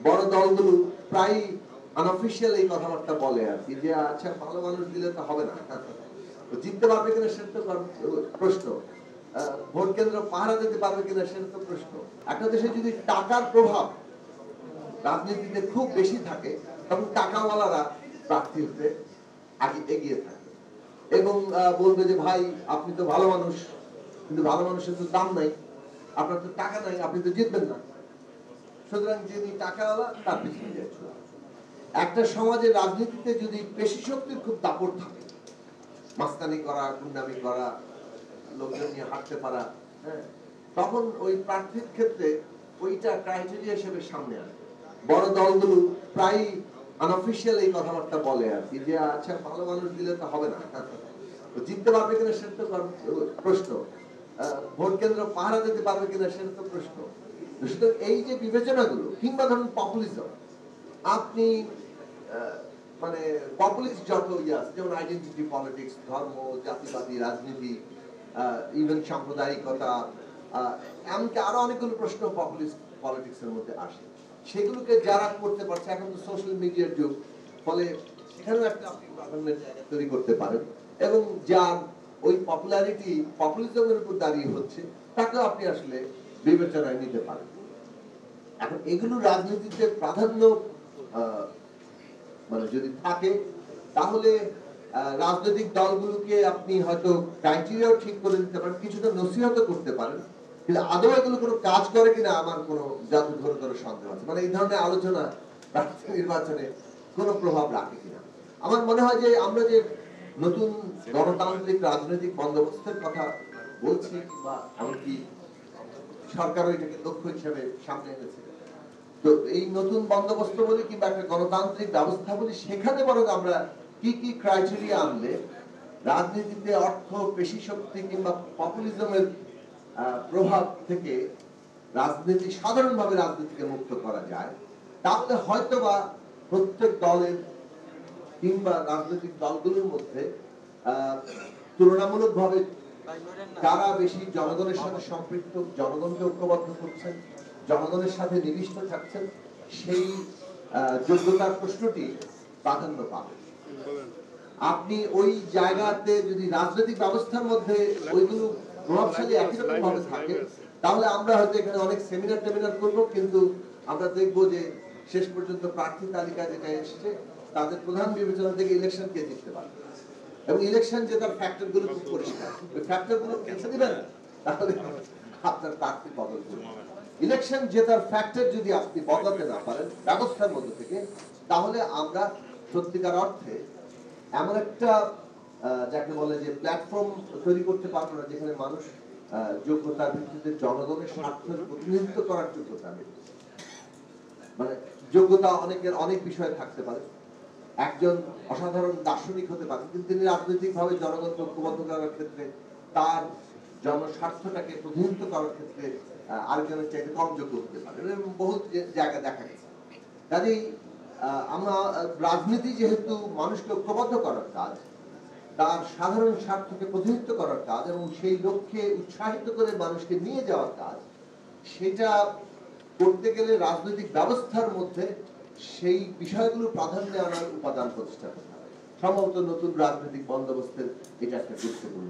বড় দলগুলো প্রায় আনঅফিশিয়াল এই কথাবার্তা বলে আর কি, যে আচ্ছা ভালো মানুষ দিলে তো হবে না, জিততে পারবে কিনা সেটা তো প্রশ্ন, ভোট কেন্দ্র পাহারা দিতে পারবে কিনা সেটা তো প্রশ্ন। একটা দেশে যদি টাকার প্রভাব রাজনীতিতে খুব বেশি থাকে তখন টাকাওয়ালারা প্রার্থী হতে আগে এগিয়ে থাকে এবং বলবে যে ভাই আপনি তো ভালো মানুষ, কিন্তু ভালো মানুষের তো দাম নাই, আপনার তো টাকা নাই, আপনি তো জিতবেন না, সুতরাং যিনি টাকাওয়ালা তার পিছনে যাচ্ছে। একটা সমাজের রাজনীতিতে যদি পেশি শক্তির খুব দাপট থাকে, মাস্তানি করা, গুন্ডামি করা, লোকজন নিয়ে হাঁটতে পারা, হ্যাঁ, তখন ওই প্রার্থীর ক্ষেত্রে ওইটা ক্রাইটেরিয়া হিসেবে সামনে আসে। বড় দলগুলো প্রায় আনঅফিশিয়াল এই কথাবার্তা বলে আর কি, যে আচ্ছা ভালো মানুষ দিলে তো হবে না, জিততে পারবে কিনা সেটা তো প্রশ্ন, ভোট কেন্দ্র পাহারা দিতে পারবে কিনা সেটা তো প্রশ্ন। সুতরাং এই যে বিবেচনাগুলো, কিংবা ধরুন পপুলিজম, আপনি মানে পপুলিস্ট যত ইয়ে আছে, যেমন আইডেন্টিটি পলিটিক্স, ধর্ম, জাতিবাদী রাজনীতি, ইভেন সাম্প্রদায়িকতা, এমনকি আরো অনেকগুলো প্রশ্ন পপুলিস্ট পলিটিক্স এর মধ্যে আসে। সেগুলোকে যারা করতে পারছে, এখন তো সোশ্যাল মিডিয়ার যুগ, ফলে সেখানেও একটা আপনি প্রাধান্যের জায়গা তৈরি করতে পারেন, এবং যার ওই পপুলারিটি পপুলিজমের উপর দাঁড়িয়ে হচ্ছে তাকেও আপনি আসলে বিবেচনায় নিতে পারেন। এখন এগুলো রাজনীতিতে প্রাধান্য মানে যদি থাকে, তাহলে রাজনৈতিক দলগুলোকে আপনি হয়তো ক্রাইটেরিয়াও ঠিক করে দিতে পারেন, কিছুটা নসিহত করতে পারেন, কিন্তু আদৌ এগুলো কোনো কাজ করে কিনা আমার কোনো জাদু ঘোরতর সন্দেহ আছে। মানে এই ধরনের আলোচনা রাষ্ট্র নির্বাচনে কোনো প্রভাব রাখে কিনা। আমার মনে হয় যে আমরা যে নতুন গণতান্ত্রিক রাজনৈতিক বন্দোবস্তের কথা বলছি, বা এমনকি সরকারও এটাকে লক্ষ্য হিসেবে সামনে এনেছে, তো এই নতুন বন্দোবস্ত বলি কিংবা একটা গণতান্ত্রিক ব্যবস্থা বলি, সেখানে বরং আমরা কি কি ক্রাইটেরিয়া আনলে রাজনীতিতে অর্থ, পেশি শক্তি কিংবা পপুলিজমের প্রভাব থেকে রাজনীতি, সাধারণভাবে রাজনীতিকে মুক্ত করা যায়, তাহলে হয়তোবা প্রত্যেক দলের কিংবা রাজনৈতিক দলগুলোর মধ্যে তুলনামূলকভাবে যারা বেশি জনগণের সাথে সম্পৃক্ত, জনগণকে ঐক্যবদ্ধ করছেন, জনগণের সাথে নিবিষ্ট থাকছেন, সেই যোগ্যতার প্রশ্নটি প্রাধান্য পাবে। আপনি ওই জায়গাতে যদি রাজনৈতিক ব্যবস্থার মধ্যে ওইগুলো প্রভাবশালী একই রকম ভাবে থাকে, তাহলে আমরা হয়তো এখানে অনেক সেমিনার টেমিনার করবো, কিন্তু আমরা দেখবো যে শেষ পর্যন্ত প্রার্থী তালিকা যেটা এসছে তাদের প্রধান বিবেচনা থেকে ইলেকশন কে জিততে পারবে, এবং ইলেকশন জেতার ফ্যাক্টর গুলো খুব পরিষ্কার, ওই ফ্যাক্টর গুলো বেছে দিবেন, তাহলে আপনার প্রার্থী বদল করবে। ইলেকশন জেতার ফ্যাক্টর যদি আপনি বদলাতে না পারেন ব্যবস্থার মধ্যে থেকে, তাহলে আমরা সত্যিকার অর্থে এমন একটা যাকে বলে যে প্ল্যাটফর্ম তৈরি করতে পারবো না, যেখানে মানুষ যোগ্যতার ভিত্তিতে জনগণের স্বার্থের প্রতিনিধিত্ব করার যোগ্যতা নেই। মানে যোগ্যতা অনেকের অনেক বিষয়ে থাকতে পারে, একজন অসাধারণ দার্শনিক হতে পারেন, কিন্তু তিনি রাজনৈতিক ভাবে জনগণকে ঐক্যবদ্ধ করার ক্ষেত্রে, তার জনস্বার্থটাকে প্রতিনিধিত্ব করার ক্ষেত্রে আরেকজনের চাইতে কম যোগ্য হতে পারে, বহু জায়গা দেখা গেছে। কাজেই আমরা রাজনীতি যেহেতু মানুষকে ঐক্যবদ্ধ করার কাজ, তার সাধারণ স্বার্থকে প্রতিনিধিত্ব করার কাজ, এবং সেই লক্ষ্যে উৎসাহিত করে মানুষকে নিয়ে যাওয়ার কাজ, সেটা করতে গেলে রাজনৈতিক ব্যবস্থার মধ্যে সেই বিষয়গুলো প্রাধান্য আনার উপাদান প্রতিষ্ঠা করতে হবে। সম্ভবত নতুন রাজনৈতিক বন্দোবস্তের এটা একটা গুরুত্বপূর্ণ।